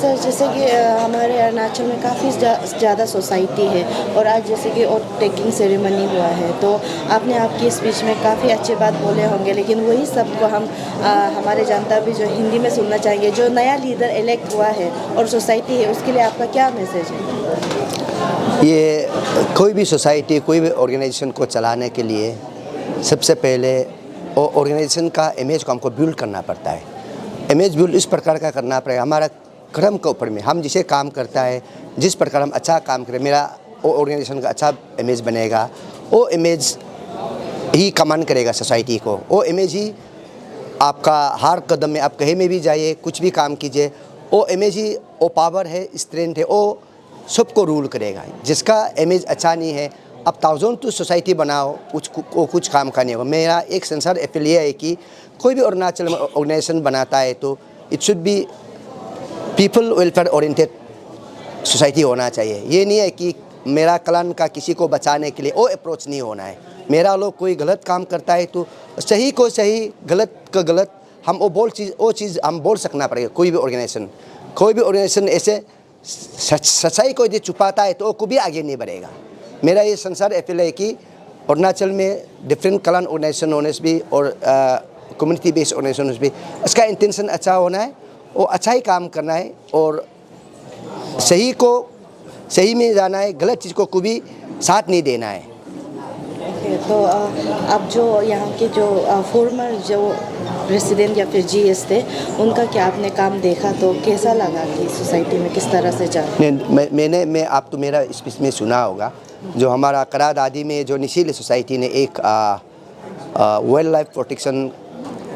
Sir, जैसे कि हमारे अरुणाचल में काफ़ी ज़्यादा सोसाइटी है और आज जैसे कि ओथ टेकिंग सेरेमनी हुआ है, तो आपने आपकी स्पीच में काफ़ी अच्छी बात बोले होंगे, लेकिन वही सबको हम हमारे जनता भी जो हिंदी में सुनना चाहेंगे। जो नया लीडर इलेक्ट हुआ है और सोसाइटी है, उसके लिए आपका क्या मैसेज है? ये कोई भी सोसाइटी, कोई भी ऑर्गेनाइजेशन को चलाने के लिए सबसे पहले ऑर्गेनाइजेशन का इमेज को हमको बिल्ड करना पड़ता है। इमेज बिल्ड इस प्रकार का करना पड़ेगा, हमारा कर्म के ऊपर में हम जिसे काम करता है, जिस प्रकार हम अच्छा काम करें, मेरा ऑर्गेनाइजेशन का अच्छा इमेज बनेगा, वो इमेज ही कमांड करेगा सोसाइटी को। वो इमेज ही आपका हर कदम में, आप कहीं में भी जाइए, कुछ भी काम कीजिए, वो इमेज ही, वो पावर है, स्ट्रेंथ है, वो सबको रूल करेगा। जिसका इमेज अच्छा नहीं है, अब 1000 टू सोसाइटी बनाओ, कुछ काम का नहीं होगा। मेरा एक सिंसियर अपील ये है कि कोई भी अरुणाचल में ऑर्गेनाइजेशन बनाता है तो it should be people welfare oriented society होना चाहिए। ये नहीं है कि मेरा क्लान का किसी को बचाने के लिए वो अप्रोच नहीं होना है। मेरा लोग कोई गलत काम करता है तो सही को सही, गलत का गलत, हम वो चीज़ हम बोल सकना पड़ेगा। कोई भी ऑर्गेनाइजेशन ऐसे सच्चाई को यदि छुपाता है तो वो कभी आगे नहीं बढ़ेगा। मेरा ये संसार अपील है कि अरुणाचल में डिफरेंट क्लान ऑर्गेनाइजेशन होने से भी और कम्युनिटी बेस्ड ऑर्गेनाइजेशन भी, इसका इंटेंशन अच्छा होना है, वो अच्छा ही काम करना है और सही को सही में जाना है, गलत चीज़ को कभी साथ नहीं देना है। तो अब जो यहाँ के जो फॉर्मर जो रेसिडेंट या फिर जीएस थे, उनका क्या आपने काम देखा तो कैसा लगा कि सोसाइटी में किस तरह से जा? मैं आप तो मेरा स्पीच में सुना होगा, जो हमारा करा दादी में जो निशील सोसाइटी ने एक वाइल्ड लाइफ प्रोटेक्शन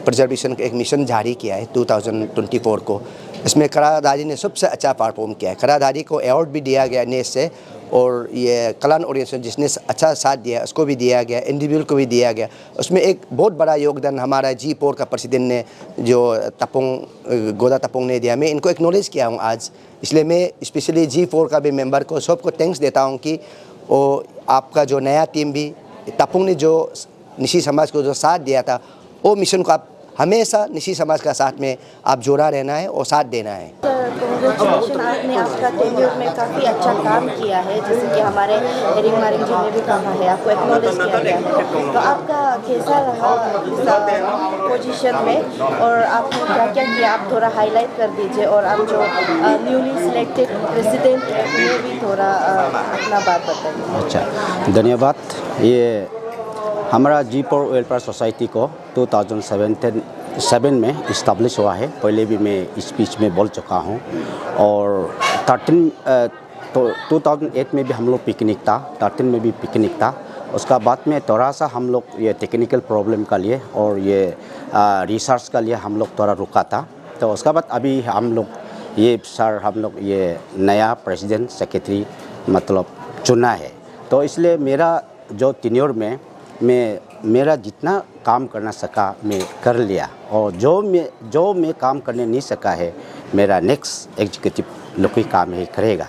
प्रिजर्वेशन का एक मिशन जारी किया है 2024 को। इसमें करा दादी ने सबसे अच्छा परफॉर्म किया है। करा दादी को अवार्ड भी दिया गया नेस से, और ये क्लान ऑर्गेनाइजेशन जिसने अच्छा साथ दिया उसको भी दिया गया, इंडिविजुअल को भी दिया गया। उसमें एक बहुत बड़ा योगदान हमारा G4 का प्रेसिडेंट ने, जो गोदा तपोंग ने दिया। मैं इनको एक्नॉलेज किया हूँ आज, इसलिए मैं स्पेशली G4 का भी मेंबर को सबको थैंक्स देता हूँ कि वो आपका जो नया टीम भी तपोंग ने जो निशी समाज को जो साथ दिया था, वो मिशन को आप हमेशा निशी समाज का साथ में आप जोड़ा रहना है और साथ देना है। कांग्रेचुलेशन, आपने आपका टेन्योर में काफ़ी अच्छा काम किया है, जैसे कि हमारे हेरिंग मारिंग जी ने भी कहा है, आपको एक्नॉलेज किया गया है। तो आपका कैसा रहा इस पोजीशन में और आपने क्या क्या किया, आप थोड़ा हाईलाइट कर दीजिए। और आप जो न्यूली सिलेक्टेड प्रेसिडेंट है, उन्हें भी थोड़ा अपना बात बताइए। अच्छा, धन्यवाद। ये हमारा G4 वेलफेयर सोसाइटी को 2007 में इस्टेब्लिश हुआ है। पहले भी मैं स्पीच में बोल चुका हूँ। और 2008 में भी हम लोग पिकनिक था, 13 में भी पिकनिक था। उसका बाद में थोड़ा सा हम लोग ये टेक्निकल प्रॉब्लम का लिए और ये रिसर्च का लिए हम लोग थोड़ा रुका था। तो उसका बाद अभी हम लोग ये नया प्रेसिडेंट सेक्रेटरी मतलब चुना है। तो इसलिए मेरा जो टेन्योर में मेरा जितना काम करना सका मैं कर लिया, और जो मैं काम करने नहीं सका है, मेरा नेक्स्ट एग्जीक्यूटिव लोग ही काम ही करेगा।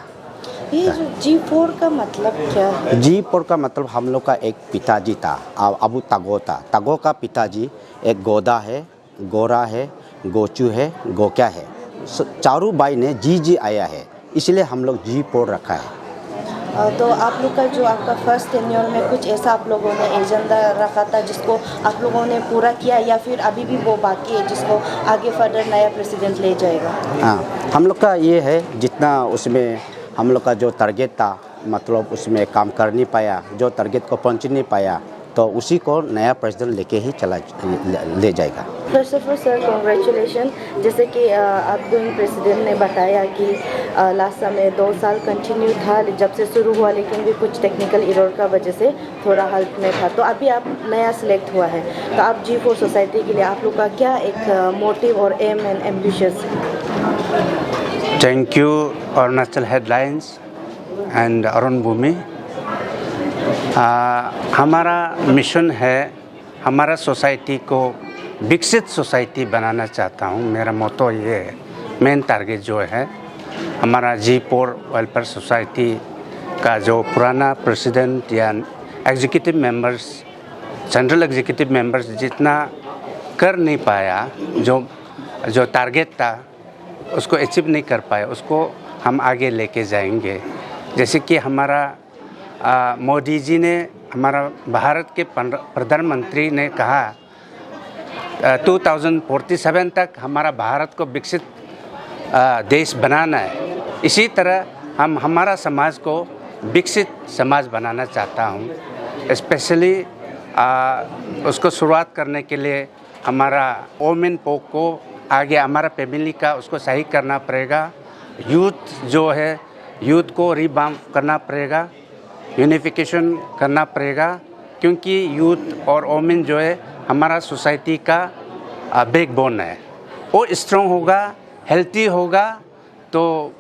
ये जो G4 का मतलब क्या है? G4 का मतलब हम लोग का एक पिताजी था, अबू तागो था। तागो का पिताजी एक गोदा है, गोरा है, गोचू है, गोक्या है। चारों भाई ने जी आया है, इसलिए हम लोग G4 रखा है। तो आप लोग का जो आपका फर्स्ट टेन्योर में कुछ ऐसा आप लोगों ने एजेंडा रखा था जिसको आप लोगों ने पूरा किया, या फिर अभी भी वो बाकी है जिसको आगे फर्दर नया प्रेसिडेंट ले जाएगा? हाँ, हम लोग का ये है, जितना उसमें हम लोग का जो टारगेट था, मतलब उसमें काम कर नहीं पाया, जो टारगेट को पहुंच नहीं पाया, तो उसी को नया प्रेसिडेंट लेके ही ले जाएगा। First of all sir, congratulation. जैसे कि आउटगोइंग प्रेसिडेंट ने बताया कि लास्ट समय 2 साल कंटिन्यू था जब से शुरू हुआ, लेकिन भी कुछ टेक्निकल एरर का वजह से थोड़ा हेल्प में था। तो अभी आप नया सिलेक्ट हुआ है, तो आप G4 सोसाइटी के लिए आप लोग का क्या एक मोटिव और aim and ambitious? Thank you Arunachal headlines and Arun Bhumi. हमारा मिशन है, हमारा सोसाइटी को विकसित सोसाइटी बनाना चाहता हूँ। मेरा मोटो ये है, मेन टारगेट जो है हमारा G4 वेलफेयर सोसाइटी का जो पुराना प्रेसिडेंट या executive members, central executive members जितना कर नहीं पाया, जो टारगेट था उसको अचीव नहीं कर पाए उसको हम आगे लेके जाएंगे। जैसे कि हमारा मोदी जी ने, हमारा भारत के प्रधानमंत्री ने कहा 2047 तक हमारा भारत को विकसित देश बनाना है। इसी तरह हम हमारा समाज को विकसित समाज बनाना चाहता हूँ। स्पेशली उसको शुरुआत करने के लिए हमारा वोमेन पोक को आगे हमारा फैमिली का उसको सही करना पड़ेगा। यूथ जो है यूथ को रिवाम्प करना पड़ेगा, यूनिफिकेशन करना पड़ेगा, क्योंकि यूथ और वोमेन जो है हमारा सोसाइटी का बैकबोन है। वो स्ट्रॉन्ग होगा, हेल्थी होगा तो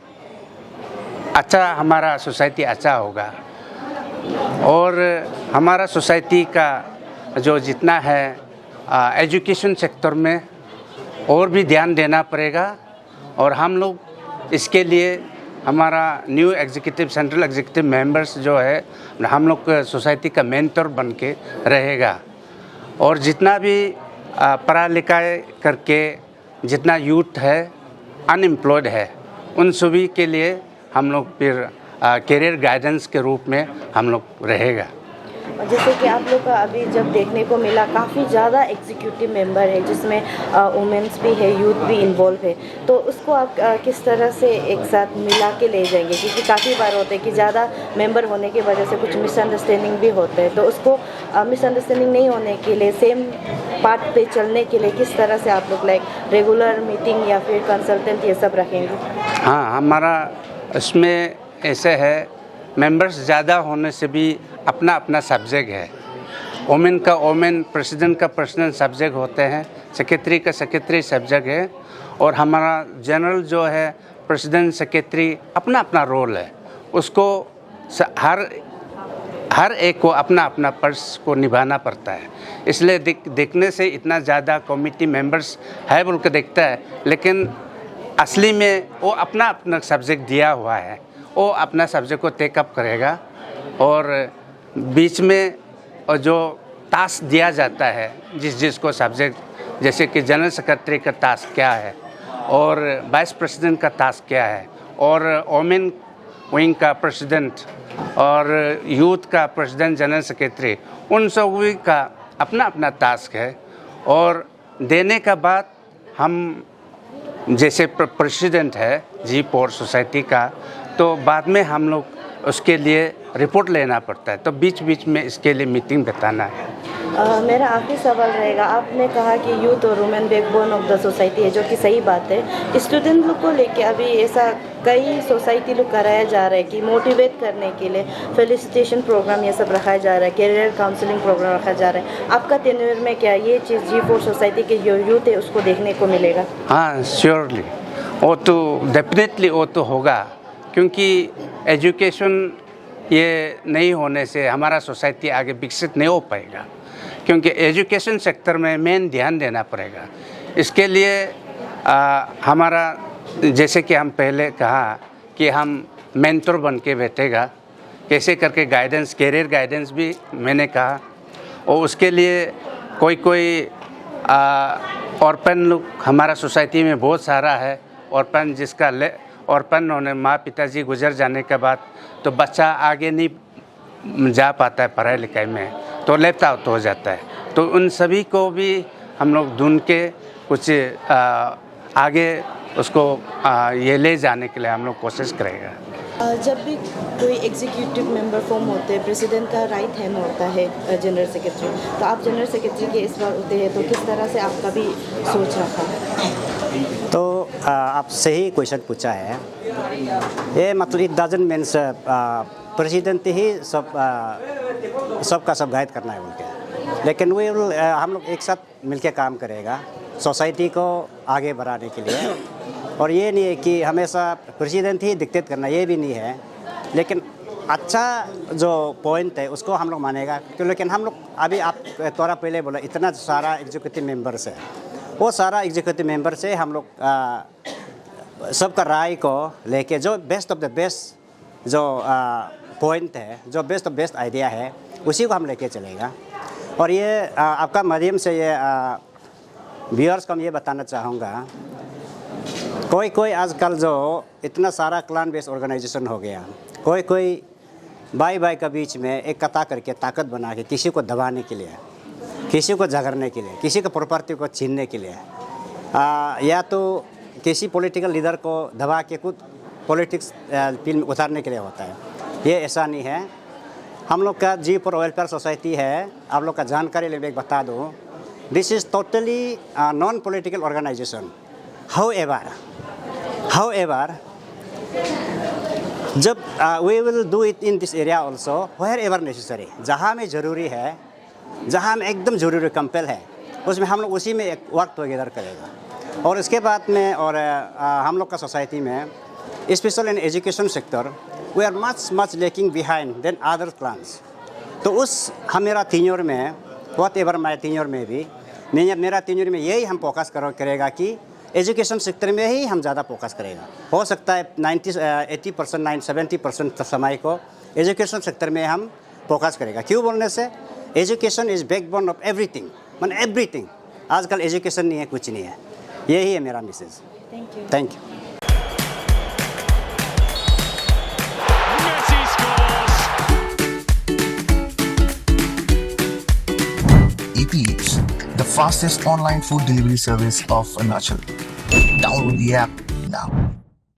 अच्छा हमारा सोसाइटी अच्छा होगा। और हमारा सोसाइटी का जो जितना है एजुकेशन सेक्टर में और भी ध्यान देना पड़ेगा। और हम लोग इसके लिए हमारा new executive central executive members जो है हम लोग सोसाइटी का मेंटर बन के रहेगा। और जितना भी पढ़ा लिखा करके जितना यूथ है अनएम्प्लॉयड है उन सभी के लिए हम लोग फिर करियर गाइडेंस के रूप में हम लोग रहेगा। जैसे कि आप लोग का अभी जब देखने को मिला काफ़ी ज़्यादा एग्जीक्यूटिव मेंबर है जिसमें वुमेन्स भी है, यूथ भी इन्वॉल्व है, तो उसको आप किस तरह से एक साथ मिला के ले जाएंगे? क्योंकि काफ़ी बार होता है कि ज़्यादा मेंबर होने की वजह से कुछ मिसअंडरस्टैंडिंग भी होते हैं, तो उसको मिसअंडरस्टैंडिंग नहीं होने के लिए, सेम पार्ट पे चलने के लिए किस तरह से आप लोग लाइक रेगुलर मीटिंग या फिर कंसल्टेंट ये सब रखेंगे? हाँ, हमारा इसमें ऐसे है, मेंबर्स ज़्यादा होने से भी अपना अपना सब्जेक्ट है। वोमेन का वोमेन, प्रेसिडेंट का प्रेसिडेंट सब्जेक्ट होते हैं, सेक्रेटरी का सेक्रेटरी सब्जेक्ट है, और हमारा जनरल जो है प्रेसिडेंट सेक्रेटरी अपना अपना रोल है। उसको हर एक को अपना अपना पर्स को निभाना पड़ता है। इसलिए देखने से इतना ज़्यादा कमेटी मेंबर्स है बोल के देखता है, लेकिन असली में वो अपना अपना सब्जेक्ट दिया हुआ है, वो अपना सब्जेक्ट को टेकअप करेगा। और बीच में और जो टास्क दिया जाता है जिसको सब्जेक्ट, जैसे कि जनरल सेक्रेटरी का टास्क क्या है और वाइस प्रेसिडेंट का टास्क क्या है और वोमेन विंग का प्रेसिडेंट और यूथ का प्रेसिडेंट जनरल सेक्रेटरी, उन सभी का अपना अपना टास्क है। और देने का बाद हम जैसे प्रेसिडेंट है G4 सोसाइटी का, तो बाद में हम लोग उसके लिए रिपोर्ट लेना पड़ता है, तो बीच बीच में इसके लिए मीटिंग बताना है। मेरा आखिरी सवाल रहेगा, आपने कहा कि यूथ और women backbone of the society है, जो कि सही बात है। स्टूडेंट लोग को लेके अभी ऐसा कई सोसाइटी लोग कराया जा रहा है कि मोटिवेट करने के लिए फेलिसिटेशन प्रोग्राम ये सब रखा जा रहा है, करियर काउंसलिंग प्रोग्राम रखा जा रहा है। आपका टेन्योर में क्या ये चीज़ G4 सोसाइटी के जो यूथ है उसको देखने को मिलेगा? हाँ, श्योरली, वो तो डेफिनेटली वो तो होगा, क्योंकि एजुकेशन ये नहीं होने से हमारा सोसाइटी आगे विकसित नहीं हो पाएगा। क्योंकि एजुकेशन सेक्टर में मेन ध्यान देना पड़ेगा। इसके लिए हमारा, जैसे कि हम पहले कहा कि हम मेंटर बन के बैठेगा, कैसे करके गाइडेंस, करियर गाइडेंस भी मैंने कहा। और उसके लिए कोई ऑर्फन लोग हमारा सोसाइटी में बहुत सारा है। ऑर्फन जिसका ऑर्फन होने माँ पिताजी गुजर जाने के बाद तो बच्चा आगे नहीं जा पाता है पढ़ाई लिखाई में, तो लेफ्ट आउट हो जाता है। तो उन सभी को भी हम लोग ढूंढ के कुछ आगे उसको ये ले जाने के लिए हम लोग कोशिश करेगा। जब भी कोई एग्जीक्यूटिव मेंबर फॉर्म होते हैं, प्रेसिडेंट का राइट हैंड होता है जनरल सेक्रेटरी, तो आप जनरल सेक्रेटरी के इस बार होते हैं, तो किस तरह से आपका भी सोच रखा है? तो आप सही क्वेश्चन पूछा है। ये मतलब इट डजंट मीन्स प्रेसिडेंट ही सबका सब गाइड करना है उनके, लेकिन हम लोग एक साथ मिलकर काम करेगा सोसाइटी को आगे बढ़ाने के लिए। और ये नहीं है कि हमेशा प्रेसिडेंट ही डिक्टेट करना, ये भी नहीं है, लेकिन अच्छा जो पॉइंट है उसको हम लोग मानेगा। क्यों? लेकिन हम लोग अभी आप थोड़ा पहले बोला इतना सारा एग्जीक्यूटिव मेंबर्स है, वो सारा एग्जीक्यूटिव मेंबर से हम लोग सबका राय को लेके जो बेस्ट ऑफ द बेस्ट जो पॉइंट है, जो बेस्ट ऑफ बेस्ट आइडिया है, उसी को हम लेके चलेगा। और ये आपका माध्यम से ये व्यूअर्स को हम ये बताना चाहूँगा कोई कोई आजकल जो इतना सारा क्लान बेस्ड ऑर्गेनाइजेशन हो गया, कोई कोई भाई भाई के बीच में एक कथा करके ताकत बना के किसी को दबाने के लिए, किसी को झगड़ने के लिए, किसी को प्रॉपर्टी को छीनने के लिए, या तो किसी पॉलिटिकल लीडर को दबा के खुद पॉलिटिक्स फील्ड में उतारने के लिए होता है। ये ऐसा नहीं है। हम लोग का जी4 वेलफेयर सोसाइटी है, आप लोग का जानकारी ले बता दूँ, this is totally non political organisation. However, जब we will do it in this area also wherever necessary, जहाँ में ज़रूरी है, जहाँ में एकदम ज़रूरी कंपेल है, उसमें हम लोग उसी में एक वर्क टुगेदर करेगा। और इसके बाद में और हम लोग का सोसाइटी में special in education sector we are much lacking behind than other clans. तो उस मेरा टीन्योर में व्हाटएवर माय टीन्योर में भी मेरा टीन्योर में यही हम फोकस करेगा कि एजुकेशन सेक्टर में ही हम ज़्यादा फोकस करेगा। हो सकता है 80% 70% समय को एजुकेशन सेक्टर में हम फोकस करेगा। क्यों बोलने से education is backbone of everything, मतलब एवरीथिंग। आजकल एजुकेशन नहीं है, कुछ नहीं है। यही है मेरा message. Thank you. Eats, the fastest online food delivery service of Arunachal. Download the app now.